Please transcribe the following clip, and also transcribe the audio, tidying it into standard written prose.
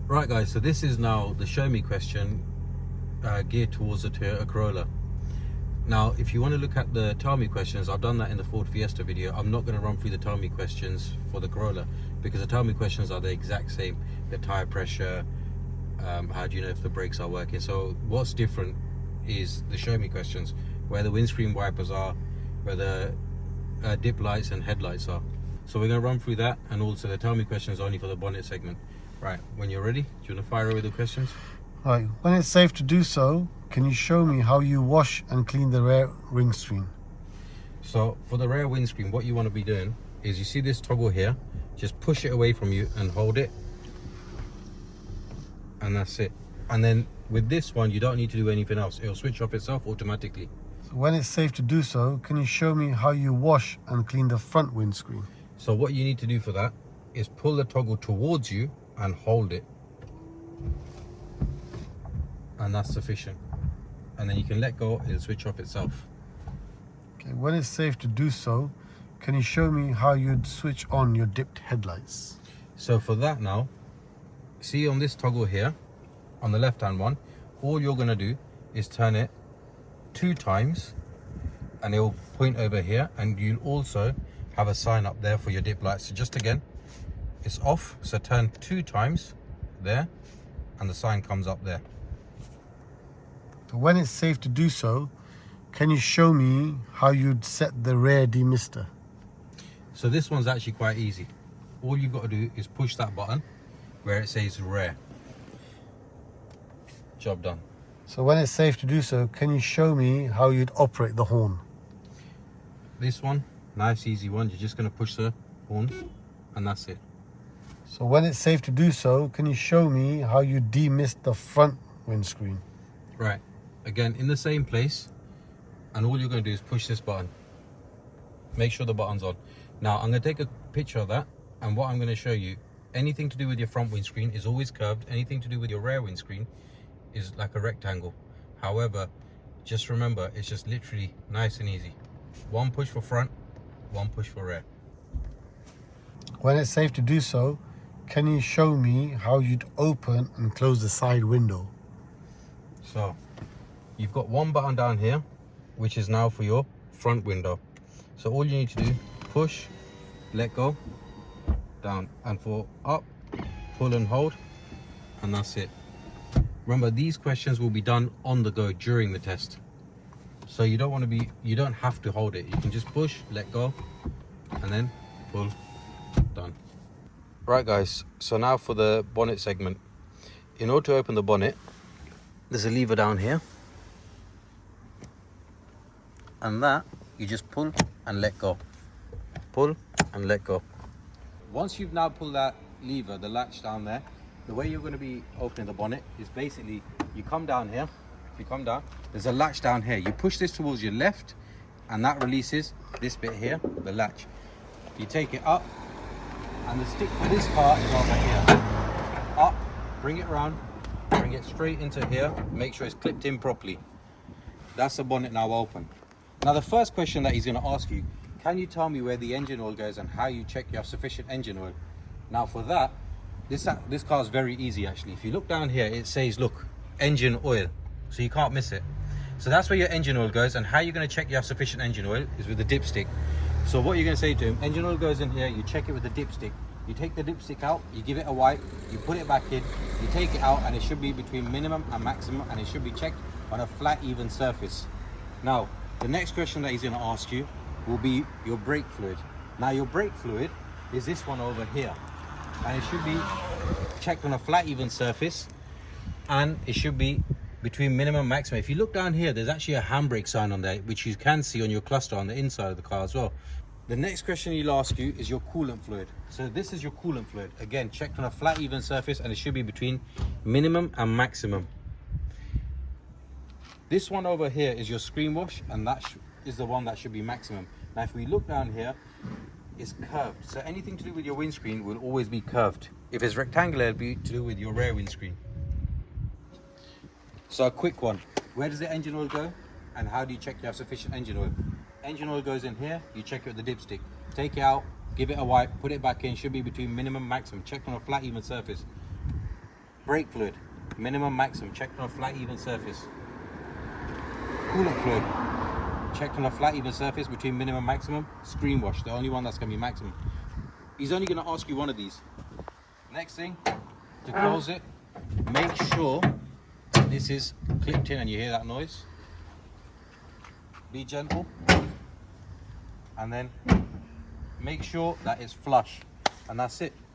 Right guys, so this is now the show me question geared towards the Toyota Corolla. Now if you want to look at the tell me questions, I've done that in the Ford Fiesta video. I'm not going to run through the tell me questions for the Corolla because the tell me questions are the exact same. The tire pressure, how do you know if the brakes are working. So what's different is the show me questions, where the windscreen wipers are, where the dip lights and headlights are. So we're going to run through that, and also the tell me questions only for the bonnet segment. Right, when you're ready, do you want to fire away the questions? Right, when it's safe to do so, can you show me how you wash and clean the rear windscreen? So for the rear windscreen, what you want to be doing is, you see this toggle here, just push it away from you and hold it, and that's it. And then with this one, you don't need to do anything else. It'll switch off itself automatically. So when it's safe to do so, can you show me how you wash and clean the front windscreen? So what you need to do for that is pull the toggle towards you and hold it, and that's sufficient. And then you can let go, it'll switch off itself. Okay, when it's safe to do so, can you show me how you'd switch on your dipped headlights? So for that now, see on this toggle here, on the left hand one, all you're going to do is turn it 2 times and it will point over here, and you'll also have a sign up there for your dip lights. So just again, it's off, so turn 2 times there and the sign comes up there. So when it's safe to do so, can you show me how you'd set the rear demister? So this one's actually quite easy. All you've got to do is push that button where it says rear. Job done. So when it's safe to do so, can you show me how you'd operate the horn? This one, nice easy one, you're just going to push the horn and that's it. So when it's safe to do so, can you show me how you demist the front windscreen? Right, again in the same place, and all you're going to do is push this button. Make sure the button's on. Now I'm going to take a picture of that, and what I'm going to show you, anything to do with your front windscreen is always curved, anything to do with your rear windscreen is like a rectangle. However, just remember, it's just literally nice and easy. One push for front, one push for rear. When it's safe to do so, can you show me how you'd open and close the side window? So you've got one button down here, which is now for your front window. So all you need to do, push, let go, down, and for up, pull and hold, and that's it. Remember, these questions will be done on the go during the test. So you don't have to hold it. You can just push, let go, and then pull, done. Right guys, so now for the bonnet segment. In order to open the bonnet, there's a lever down here, and that you just pull and let go, pull and let go. Once you've now pulled that lever, the latch down there, the way you're going to be opening the bonnet is basically, you come down here, you come down, there's a latch down here, you push this towards your left and that releases this bit here, the latch. You take it up, and the stick for this car is over here. Up, bring it around, bring it straight into here, make sure it's clipped in properly. That's the bonnet now open. Now the first question that he's going to ask you, can you tell me where the engine oil goes and how you check you have sufficient engine oil? Now for that, this car is very easy actually. If you look down here, it says, look, engine oil, so you can't miss it. So that's where your engine oil goes, and how you're going to check you have sufficient engine oil is with the dipstick. So what you're going to say to him, engine oil goes in here, you check it with the dipstick. You take the dipstick out, you give it a wipe, you put it back in, you take it out, and it should be between minimum and maximum, and it should be checked on a flat, even surface. Now, the next question that he's going to ask you will be your brake fluid. Now, your brake fluid is this one over here, and it should be checked on a flat, even surface, and it should be between minimum and maximum. If you look down here, there's actually a handbrake sign on there, which you can see on your cluster on the inside of the car as well. The next question he'll ask you is your coolant fluid. So this is your coolant fluid. Again, checked on a flat, even surface, and it should be between minimum and maximum. This one over here is your screen wash, and that is the one that should be maximum. Now, if we look down here, it's curved. So anything to do with your windscreen will always be curved. If it's rectangular, it'll be to do with your rear windscreen. So a quick one, where does the engine oil go and how do you check you have sufficient engine oil? Engine oil goes in here, you check it with the dipstick. Take it out, give it a wipe, put it back in, should be between minimum and maximum, check on a flat, even surface. Brake fluid, minimum, maximum, checked on a flat, even surface. Coolant fluid, checked on a flat, even surface between minimum and maximum. Screen wash, the only one that's going to be maximum. He's only going to ask you one of these. Next thing, to close it, make sure this is clipped in and you hear that noise. Be gentle. And then make sure that it's flush. And that's it.